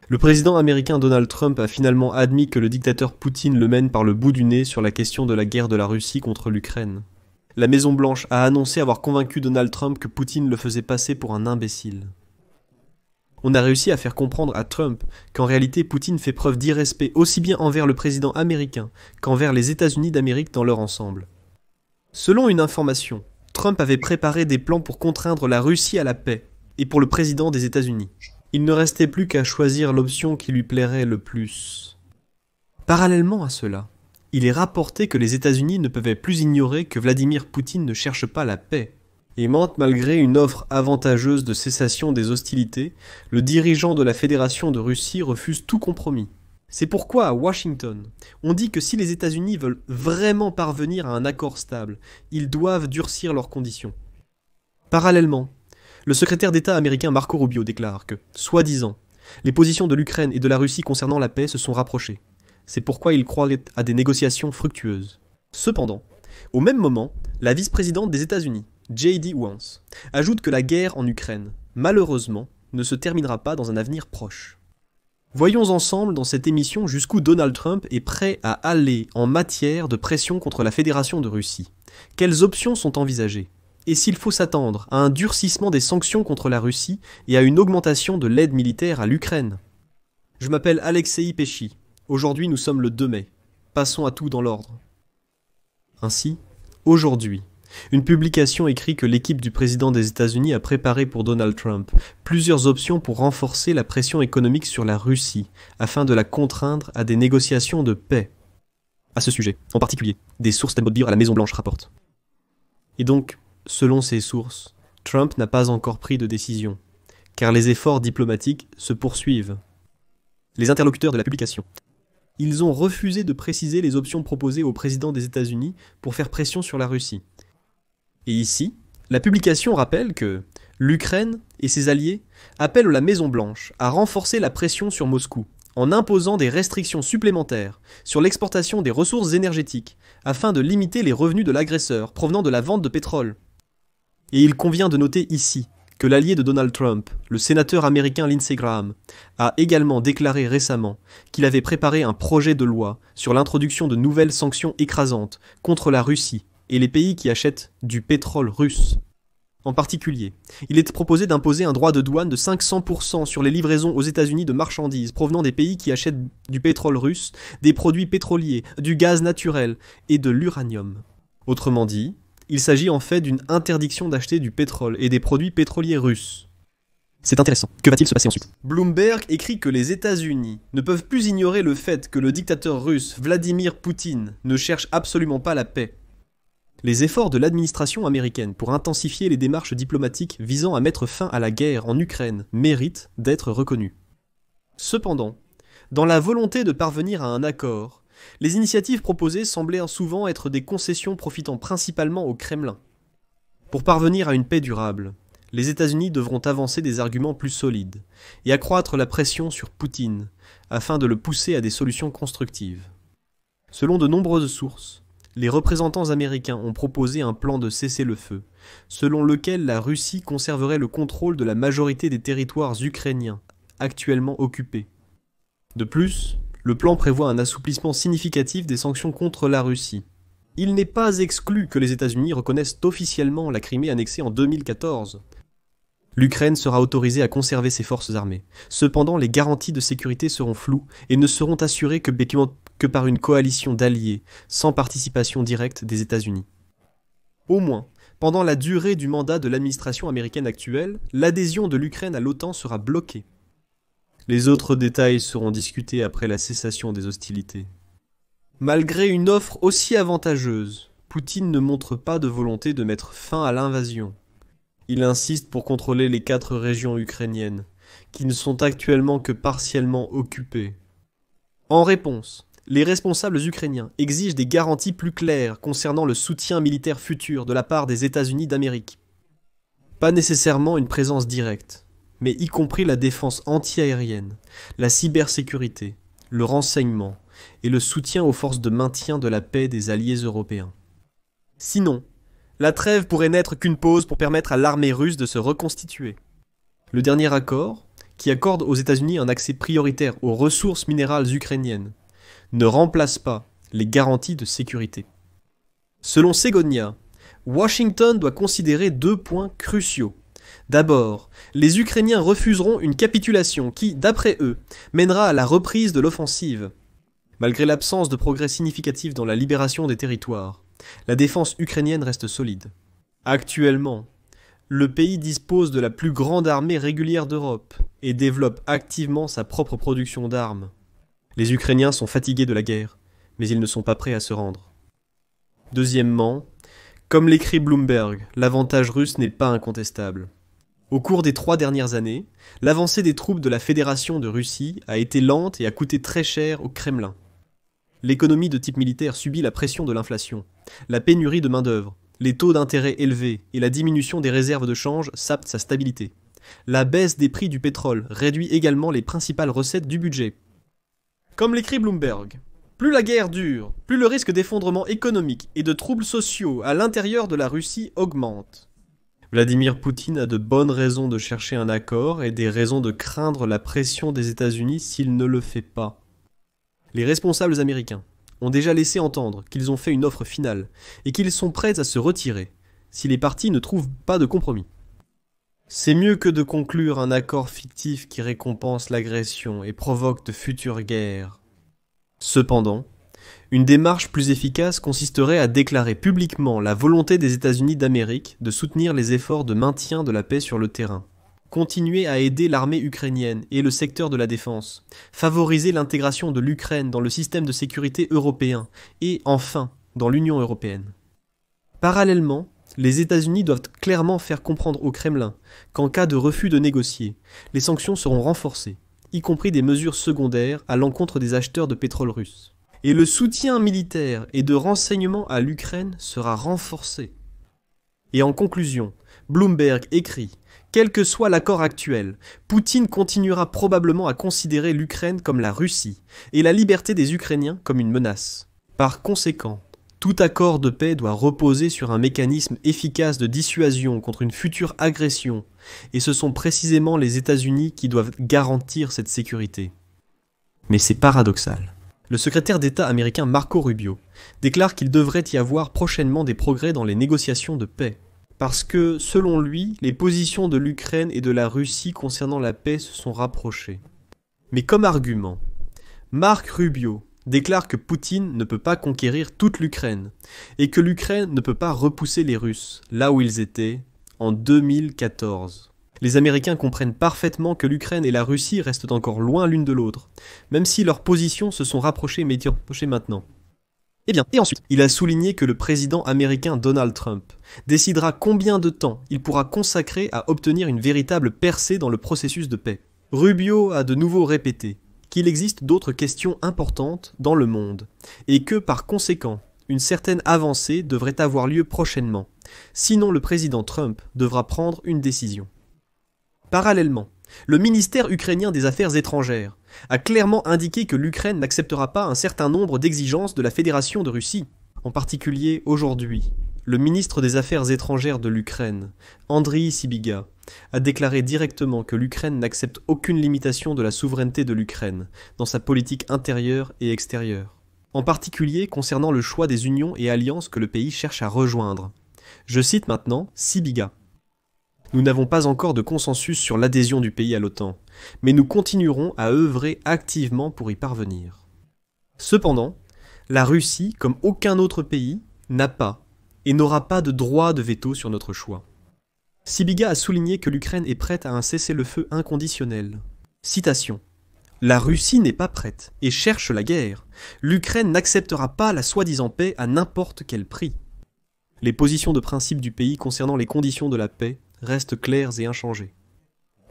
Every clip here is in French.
Le président américain Donald Trump a finalement admis que le dictateur Poutine le mène par le bout du nez sur la question de la guerre de la Russie contre l'Ukraine. La Maison-Blanche a annoncé avoir convaincu Donald Trump que Poutine le faisait passer pour un imbécile. On a réussi à faire comprendre à Trump qu'en réalité Poutine fait preuve d'irrespect aussi bien envers le président américain qu'envers les États-Unis d'Amérique dans leur ensemble. Selon une information, Trump avait préparé des plans pour contraindre la Russie à la paix, et pour le président des États-Unis. Il ne restait plus qu'à choisir l'option qui lui plairait le plus. Parallèlement à cela, il est rapporté que les États-Unis ne peuvent plus ignorer que Vladimir Poutine ne cherche pas la paix. Et malgré une offre avantageuse de cessation des hostilités, le dirigeant de la Fédération de Russie refuse tout compromis. C'est pourquoi à Washington, on dit que si les États-Unis veulent vraiment parvenir à un accord stable, ils doivent durcir leurs conditions. Parallèlement, le secrétaire d'État américain Marco Rubio déclare que, soi-disant, les positions de l'Ukraine et de la Russie concernant la paix se sont rapprochées. C'est pourquoi il croit à des négociations fructueuses. Cependant, au même moment, la vice-présidente des États-Unis, J.D. Vance, ajoute que la guerre en Ukraine, malheureusement, ne se terminera pas dans un avenir proche. Voyons ensemble dans cette émission jusqu'où Donald Trump est prêt à aller en matière de pression contre la Fédération de Russie. Quelles options sont envisagées ? Et s'il faut s'attendre à un durcissement des sanctions contre la Russie et à une augmentation de l'aide militaire à l'Ukraine. Je m'appelle Alexei Pesci. Aujourd'hui, nous sommes le 2 mai. Passons à tout dans l'ordre. Ainsi, aujourd'hui, une publication écrit que l'équipe du président des États-Unis a préparé pour Donald Trump plusieurs options pour renforcer la pression économique sur la Russie afin de la contraindre à des négociations de paix. À ce sujet, en particulier, des sources d'Emodbir à la Maison-Blanche rapportent. Et donc, selon ces sources, Trump n'a pas encore pris de décision, car les efforts diplomatiques se poursuivent. Les interlocuteurs de la publication, ils ont refusé de préciser les options proposées au président des États-Unis pour faire pression sur la Russie. Et ici, la publication rappelle que l'Ukraine et ses alliés appellent la Maison-Blanche à renforcer la pression sur Moscou en imposant des restrictions supplémentaires sur l'exportation des ressources énergétiques afin de limiter les revenus de l'agresseur provenant de la vente de pétrole. Et il convient de noter ici que l'allié de Donald Trump, le sénateur américain Lindsey Graham, a également déclaré récemment qu'il avait préparé un projet de loi sur l'introduction de nouvelles sanctions écrasantes contre la Russie et les pays qui achètent du pétrole russe. En particulier, il est proposé d'imposer un droit de douane de 500% sur les livraisons aux États-Unis de marchandises provenant des pays qui achètent du pétrole russe, des produits pétroliers, du gaz naturel et de l'uranium. Autrement dit, il s'agit en fait d'une interdiction d'acheter du pétrole et des produits pétroliers russes. C'est intéressant. Que va-t-il se passer ensuite ? Bloomberg écrit que les États-Unis ne peuvent plus ignorer le fait que le dictateur russe Vladimir Poutine ne cherche absolument pas la paix. Les efforts de l'administration américaine pour intensifier les démarches diplomatiques visant à mettre fin à la guerre en Ukraine méritent d'être reconnus. Cependant, dans la volonté de parvenir à un accord, les initiatives proposées semblaient souvent être des concessions profitant principalement au Kremlin. Pour parvenir à une paix durable, les États-Unis devront avancer des arguments plus solides et accroître la pression sur Poutine afin de le pousser à des solutions constructives. Selon de nombreuses sources, les représentants américains ont proposé un plan de cessez-le-feu, selon lequel la Russie conserverait le contrôle de la majorité des territoires ukrainiens actuellement occupés. De plus, le plan prévoit un assouplissement significatif des sanctions contre la Russie. Il n'est pas exclu que les États-Unis reconnaissent officiellement la Crimée annexée en 2014. L'Ukraine sera autorisée à conserver ses forces armées. Cependant, les garanties de sécurité seront floues et ne seront assurées que par une coalition d'alliés, sans participation directe des États-Unis. Au moins, pendant la durée du mandat de l'administration américaine actuelle, l'adhésion de l'Ukraine à l'OTAN sera bloquée. Les autres détails seront discutés après la cessation des hostilités. Malgré une offre aussi avantageuse, Poutine ne montre pas de volonté de mettre fin à l'invasion. Il insiste pour contrôler les 4 régions ukrainiennes, qui ne sont actuellement que partiellement occupées. En réponse, les responsables ukrainiens exigent des garanties plus claires concernant le soutien militaire futur de la part des États-Unis d'Amérique. Pas nécessairement une présence directe, mais y compris la défense anti-aérienne, la cybersécurité, le renseignement et le soutien aux forces de maintien de la paix des alliés européens. Sinon, la trêve pourrait n'être qu'une pause pour permettre à l'armée russe de se reconstituer. Le dernier accord, qui accorde aux États-Unis un accès prioritaire aux ressources minérales ukrainiennes, ne remplace pas les garanties de sécurité. Selon Segonia, Washington doit considérer 2 points cruciaux. D'abord, les Ukrainiens refuseront une capitulation qui, d'après eux, mènera à la reprise de l'offensive. Malgré l'absence de progrès significatif dans la libération des territoires, la défense ukrainienne reste solide. Actuellement, le pays dispose de la plus grande armée régulière d'Europe et développe activement sa propre production d'armes. Les Ukrainiens sont fatigués de la guerre, mais ils ne sont pas prêts à se rendre. Deuxièmement, comme l'écrit Bloomberg, l'avantage russe n'est pas incontestable. Au cours des 3 dernières années, l'avancée des troupes de la Fédération de Russie a été lente et a coûté très cher au Kremlin. L'économie de type militaire subit la pression de l'inflation, la pénurie de main-d'œuvre, les taux d'intérêt élevés et la diminution des réserves de change sapent sa stabilité. La baisse des prix du pétrole réduit également les principales recettes du budget. Comme l'écrit Bloomberg, plus la guerre dure, plus le risque d'effondrement économique et de troubles sociaux à l'intérieur de la Russie augmente. Vladimir Poutine a de bonnes raisons de chercher un accord et des raisons de craindre la pression des États-Unis s'il ne le fait pas. Les responsables américains ont déjà laissé entendre qu'ils ont fait une offre finale et qu'ils sont prêts à se retirer si les parties ne trouvent pas de compromis. C'est mieux que de conclure un accord fictif qui récompense l'agression et provoque de futures guerres. Cependant, une démarche plus efficace consisterait à déclarer publiquement la volonté des États-Unis d'Amérique de soutenir les efforts de maintien de la paix sur le terrain, continuer à aider l'armée ukrainienne et le secteur de la défense, favoriser l'intégration de l'Ukraine dans le système de sécurité européen et, enfin, dans l'Union européenne. Parallèlement, les États-Unis doivent clairement faire comprendre au Kremlin qu'en cas de refus de négocier, les sanctions seront renforcées, y compris des mesures secondaires à l'encontre des acheteurs de pétrole russes. Et le soutien militaire et de renseignement à l'Ukraine sera renforcé. Et en conclusion, Bloomberg écrit « Quel que soit l'accord actuel, Poutine continuera probablement à considérer l'Ukraine comme la Russie et la liberté des Ukrainiens comme une menace. Par conséquent, tout accord de paix doit reposer sur un mécanisme efficace de dissuasion contre une future agression, et ce sont précisément les États-Unis qui doivent garantir cette sécurité. » Mais c'est paradoxal. Le secrétaire d'État américain Marco Rubio déclare qu'il devrait y avoir prochainement des progrès dans les négociations de paix. Parce que, selon lui, les positions de l'Ukraine et de la Russie concernant la paix se sont rapprochées. Mais comme argument, Marc Rubio déclare que Poutine ne peut pas conquérir toute l'Ukraine et que l'Ukraine ne peut pas repousser les Russes là où ils étaient en 2014. Les Américains comprennent parfaitement que l'Ukraine et la Russie restent encore loin l'une de l'autre, même si leurs positions se sont rapprochées maintenant. Eh bien, et ensuite, il a souligné que le président américain Donald Trump décidera combien de temps il pourra consacrer à obtenir une véritable percée dans le processus de paix. Rubio a de nouveau répété qu'il existe d'autres questions importantes dans le monde, et que, par conséquent, une certaine avancée devrait avoir lieu prochainement, sinon le président Trump devra prendre une décision. Parallèlement, le ministère ukrainien des Affaires étrangères a clairement indiqué que l'Ukraine n'acceptera pas un certain nombre d'exigences de la Fédération de Russie. En particulier, aujourd'hui, le ministre des Affaires étrangères de l'Ukraine, Andriy Sybiga, a déclaré directement que l'Ukraine n'accepte aucune limitation de la souveraineté de l'Ukraine dans sa politique intérieure et extérieure. En particulier concernant le choix des unions et alliances que le pays cherche à rejoindre. Je cite maintenant Sybiga. Nous n'avons pas encore de consensus sur l'adhésion du pays à l'OTAN, mais nous continuerons à œuvrer activement pour y parvenir. Cependant, la Russie, comme aucun autre pays, n'a pas et n'aura pas de droit de veto sur notre choix. Sybiga a souligné que l'Ukraine est prête à un cessez-le-feu inconditionnel. Citation. « La Russie n'est pas prête et cherche la guerre. L'Ukraine n'acceptera pas la soi-disant paix à n'importe quel prix. » Les positions de principe du pays concernant les conditions de la paix restent claires et inchangées.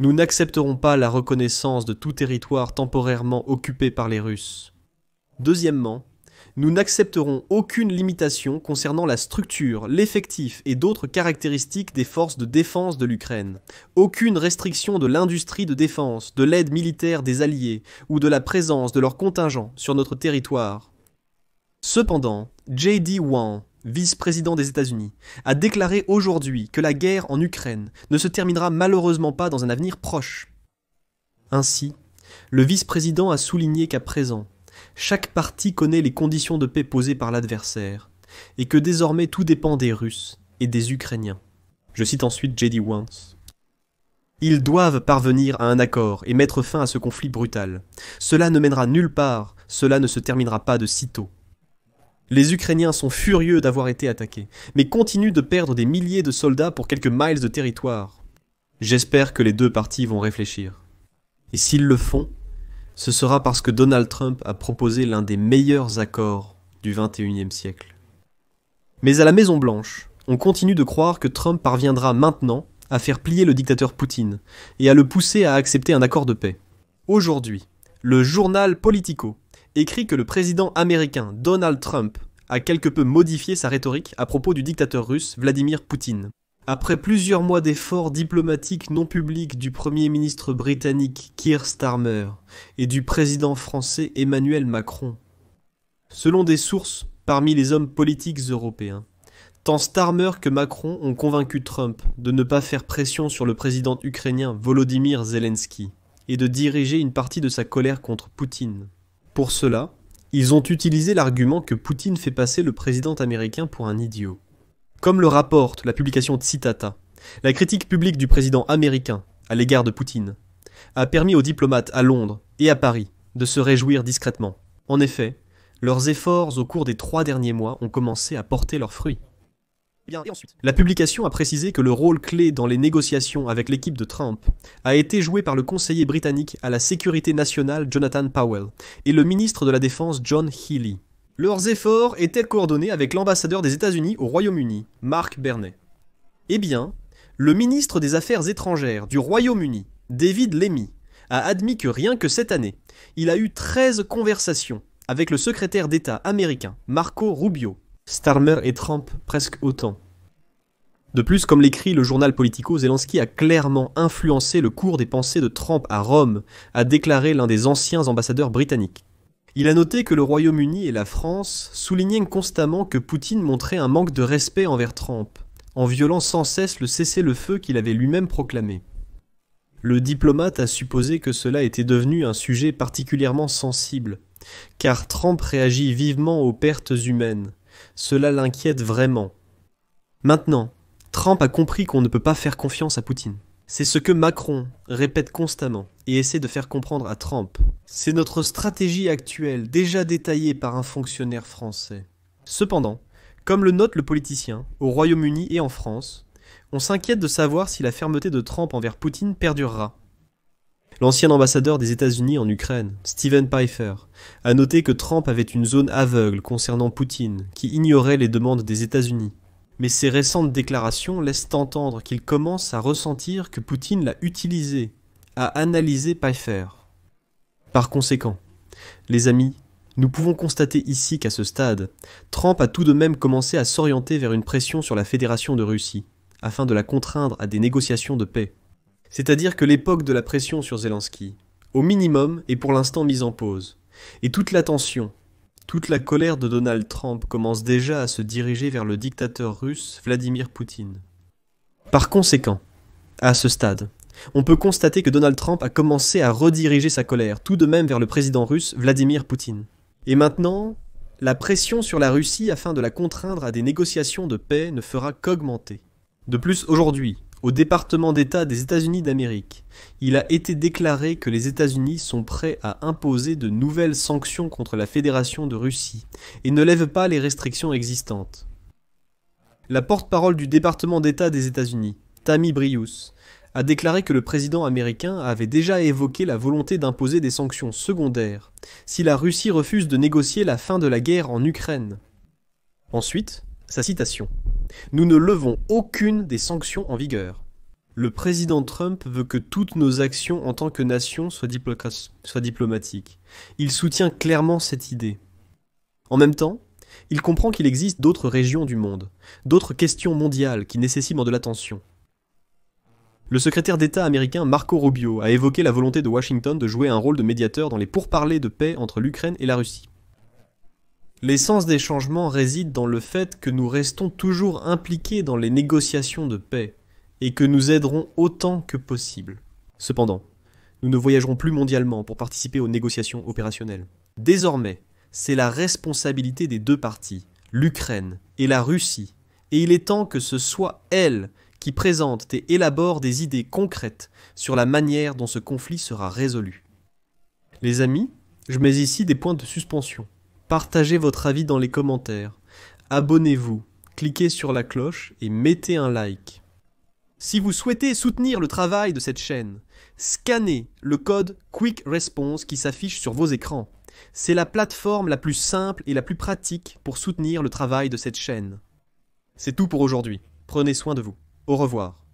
Nous n'accepterons pas la reconnaissance de tout territoire temporairement occupé par les Russes. Deuxièmement, nous n'accepterons aucune limitation concernant la structure, l'effectif et d'autres caractéristiques des forces de défense de l'Ukraine. Aucune restriction de l'industrie de défense, de l'aide militaire des alliés ou de la présence de leurs contingents sur notre territoire. Cependant, J.D. Vance, vice-président des États-Unis, a déclaré aujourd'hui que la guerre en Ukraine ne se terminera malheureusement pas dans un avenir proche. Ainsi, le vice-président a souligné qu'à présent, chaque partie connaît les conditions de paix posées par l'adversaire, et que désormais tout dépend des Russes et des Ukrainiens. Je cite ensuite J.D. Vance. Ils doivent parvenir à un accord et mettre fin à ce conflit brutal. Cela ne mènera nulle part, cela ne se terminera pas de sitôt. Les Ukrainiens sont furieux d'avoir été attaqués, mais continuent de perdre des milliers de soldats pour quelques miles de territoire. J'espère que les deux parties vont réfléchir. Et s'ils le font, ce sera parce que Donald Trump a proposé l'un des meilleurs accords du XXIe siècle. Mais à la Maison-Blanche, on continue de croire que Trump parviendra maintenant à faire plier le dictateur Poutine et à le pousser à accepter un accord de paix. Aujourd'hui, le journal Politico écrit que le président américain Donald Trump a quelque peu modifié sa rhétorique à propos du dictateur russe Vladimir Poutine. Après plusieurs mois d'efforts diplomatiques non publics du Premier ministre britannique Keir Starmer et du président français Emmanuel Macron. Selon des sources parmi les hommes politiques européens, tant Starmer que Macron ont convaincu Trump de ne pas faire pression sur le président ukrainien Volodymyr Zelensky et de diriger une partie de sa colère contre Poutine. Pour cela, ils ont utilisé l'argument que Poutine fait passer le président américain pour un idiot. Comme le rapporte la publication Tsitata, la critique publique du président américain à l'égard de Poutine a permis aux diplomates à Londres et à Paris de se réjouir discrètement. En effet, leurs efforts au cours des 3 derniers mois ont commencé à porter leurs fruits. La publication a précisé que le rôle clé dans les négociations avec l'équipe de Trump a été joué par le conseiller britannique à la sécurité nationale Jonathan Powell et le ministre de la Défense John Healey. Leurs efforts étaient coordonnés avec l'ambassadeur des États-Unis au Royaume-Uni, Mark Burney. Eh bien, le ministre des Affaires étrangères du Royaume-Uni, David Lammy, a admis que rien que cette année, il a eu 13 conversations avec le secrétaire d'État américain Marco Rubio, Starmer et Trump presque autant. De plus, comme l'écrit le journal Politico, Zelensky a clairement influencé le cours des pensées de Trump à Rome, a déclaré l'un des anciens ambassadeurs britanniques. Il a noté que le Royaume-Uni et la France soulignaient constamment que Poutine montrait un manque de respect envers Trump, en violant sans cesse le cessez-le-feu qu'il avait lui-même proclamé. Le diplomate a supposé que cela était devenu un sujet particulièrement sensible, car Trump réagit vivement aux pertes humaines. Cela l'inquiète vraiment. Maintenant, Trump a compris qu'on ne peut pas faire confiance à Poutine. C'est ce que Macron répète constamment et essaie de faire comprendre à Trump. C'est notre stratégie actuelle, déjà détaillée par un fonctionnaire français. Cependant, comme le note le politicien, au Royaume-Uni et en France, on s'inquiète de savoir si la fermeté de Trump envers Poutine perdurera. L'ancien ambassadeur des États-Unis en Ukraine, Stephen Pfeiffer, a noté que Trump avait une zone aveugle concernant Poutine, qui ignorait les demandes des États-Unis. Mais ces récentes déclarations laissent entendre qu'il commence à ressentir que Poutine l'a utilisé, a analysé Pfeiffer. Par conséquent, les amis, nous pouvons constater ici qu'à ce stade, Trump a tout de même commencé à s'orienter vers une pression sur la Fédération de Russie, afin de la contraindre à des négociations de paix. C'est-à-dire que l'époque de la pression sur Zelensky, au minimum, est pour l'instant mise en pause, et toute l'attention, toute la colère de Donald Trump commence déjà à se diriger vers le dictateur russe Vladimir Poutine. Par conséquent, à ce stade, on peut constater que Donald Trump a commencé à rediriger sa colère tout de même vers le président russe Vladimir Poutine. Et maintenant, la pression sur la Russie afin de la contraindre à des négociations de paix ne fera qu'augmenter. De plus, aujourd'hui, au département d'État des États-Unis d'Amérique, il a été déclaré que les États-Unis sont prêts à imposer de nouvelles sanctions contre la Fédération de Russie et ne lèvent pas les restrictions existantes. La porte-parole du département d'État des États-Unis, Tammy Brious, a déclaré que le président américain avait déjà évoqué la volonté d'imposer des sanctions secondaires si la Russie refuse de négocier la fin de la guerre en Ukraine. Ensuite, sa citation. « Nous ne levons aucune des sanctions en vigueur. Le président Trump veut que toutes nos actions en tant que nation soient diplomatiques. Il soutient clairement cette idée. En même temps, il comprend qu'il existe d'autres régions du monde, d'autres questions mondiales qui nécessitent de l'attention. Le secrétaire d'État américain Marco Rubio a évoqué la volonté de Washington de jouer un rôle de médiateur dans les pourparlers de paix entre l'Ukraine et la Russie. L'essence des changements réside dans le fait que nous restons toujours impliqués dans les négociations de paix et que nous aiderons autant que possible. Cependant, Nous ne voyagerons plus mondialement pour participer aux négociations opérationnelles. Désormais, c'est la responsabilité des deux parties, l'Ukraine et la Russie, et il est temps que ce soit elles qui présentent et élaborent des idées concrètes sur la manière dont ce conflit sera résolu. Les amis, je mets ici des points de suspension. Partagez votre avis dans les commentaires. Abonnez-vous, cliquez sur la cloche et mettez un like. Si vous souhaitez soutenir le travail de cette chaîne, scannez le code Quick Response qui s'affiche sur vos écrans. C'est la plateforme la plus simple et la plus pratique pour soutenir le travail de cette chaîne. C'est tout pour aujourd'hui. Prenez soin de vous. Au revoir.